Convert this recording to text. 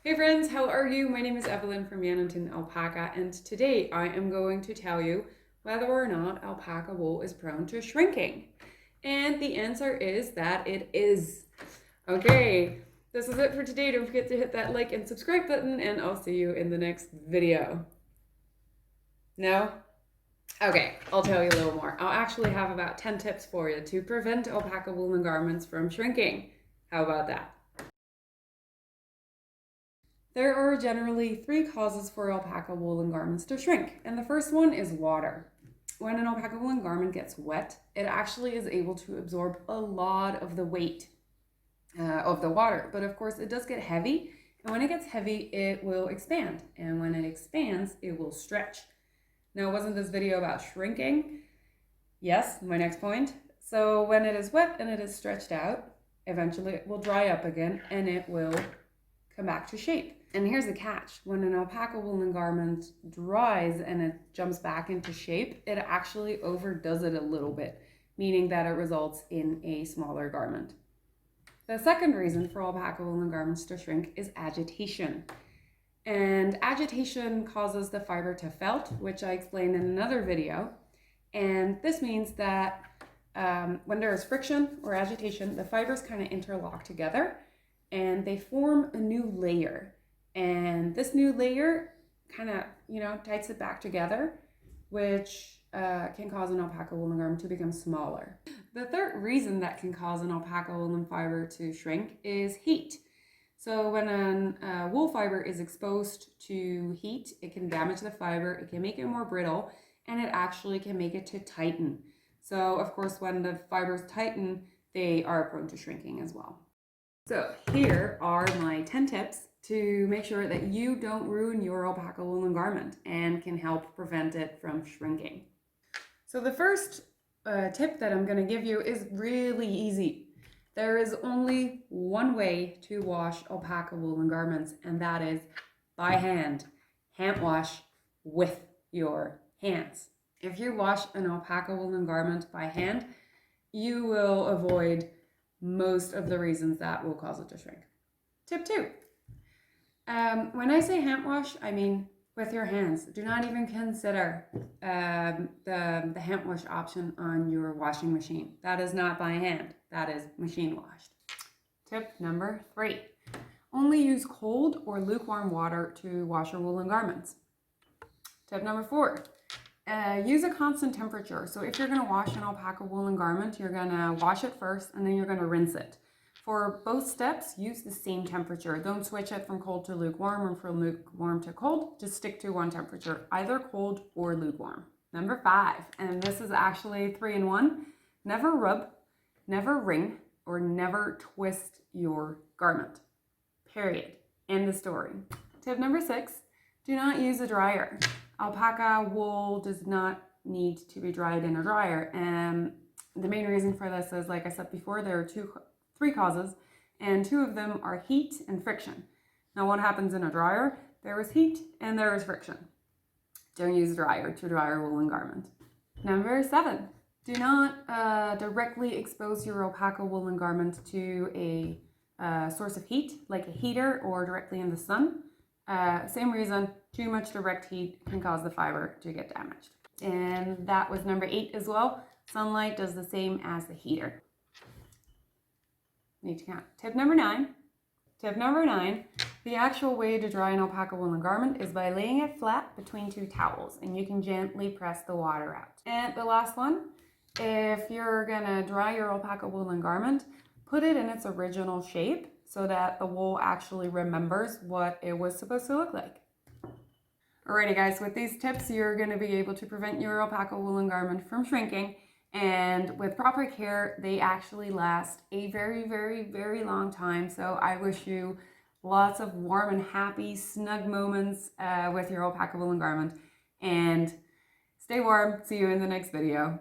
Hey friends, how are you? My name is Evelyn from Yanonton Alpaca, and today I am going to tell you whether or not alpaca wool is prone to shrinking. And the answer is that it is. Okay, this is it for today. Don't forget to hit that like and subscribe button, and I'll see you in the next video. No? Okay, I'll tell you a little more. I'll actually have about 10 tips for you to prevent alpaca woolen garments from shrinking. How about that? There are generally 3 causes for alpaca woolen garments to shrink, and the first one is water. When an alpaca woolen garment gets wet, it actually is able to absorb a lot of the weight of the water, but of course it does get heavy, and when it gets heavy, it will expand, and when it expands, it will stretch. Now, wasn't this video about shrinking? Yes, my next point. So when it is wet and it is stretched out, eventually it will dry up again, and it will come back to shape. And here's the catch. When an alpaca woolen garment dries and it jumps back into shape, it actually overdoes it a little bit, meaning that it results in a smaller garment. The second reason for alpaca woolen garments to shrink is agitation. And agitation causes the fiber to felt, which I explained in another video. And this means that when there is friction or agitation, the fibers kind of interlock together and they form a new layer. And this new layer kind of, tights it back together, which can cause an alpaca woolen garment to become smaller. The third reason that can cause an alpaca woolen fiber to shrink is heat. So when a wool fiber is exposed to heat, it can damage the fiber, it can make it more brittle, and it actually can make it to tighten. So of course, when the fibers tighten, they are prone to shrinking as well. So here are my 10 tips to make sure that you don't ruin your alpaca woolen garment and can help prevent it from shrinking. So the first tip that I'm going to give you is really easy. There is only one way to wash alpaca woolen garments, and that is by hand. Hand wash with your hands. If you wash an alpaca woolen garment by hand, you will avoid most of the reasons that will cause it to shrink. Tip 2. When I say hand wash, I mean with your hands. Do not even consider the hand wash option on your washing machine. That is not by hand. That is machine washed. Tip number 3. Only use cold or lukewarm water to wash your woolen garments. Tip number 4. Use a constant temperature. So if you're going to wash an alpaca woolen garment, you're going to wash it first and then you're going to rinse it. For both steps, use the same temperature. Don't switch it from cold to lukewarm or from lukewarm to cold. Just stick to one temperature, either cold or lukewarm. Number 5, and this is actually 3 in 1. Never rub, never wring, or never twist your garment. Period. End of story. Tip number 6, do not use a dryer. Alpaca wool does not need to be dried in a dryer. And the main reason for this is, like I said before, there are 3 causes, and 2 of them are heat and friction. Now, what happens in a dryer? There is heat and there is friction. Don't use a dryer to dry your woolen garment. Number 7, do not directly expose your alpaca woolen garment to a source of heat, like a heater or directly in the sun. Same reason, too much direct heat can cause the fiber to get damaged. And that was number 8 as well. Sunlight does the same as the heater. Need to count. Tip number 9. Tip number 9, the actual way to dry an alpaca woolen garment is by laying it flat between 2 towels, and you can gently press the water out. And the last one, if you're gonna dry your alpaca woolen garment, put it in its original shape so that the wool actually remembers what it was supposed to look like. Alrighty guys, with these tips, you're gonna be able to prevent your alpaca woolen garment from shrinking. And with proper care, they actually last a very, very, very long time. So I wish you lots of warm and happy, snug moments with your alpaca woolen garment. And stay warm. See you in the next video.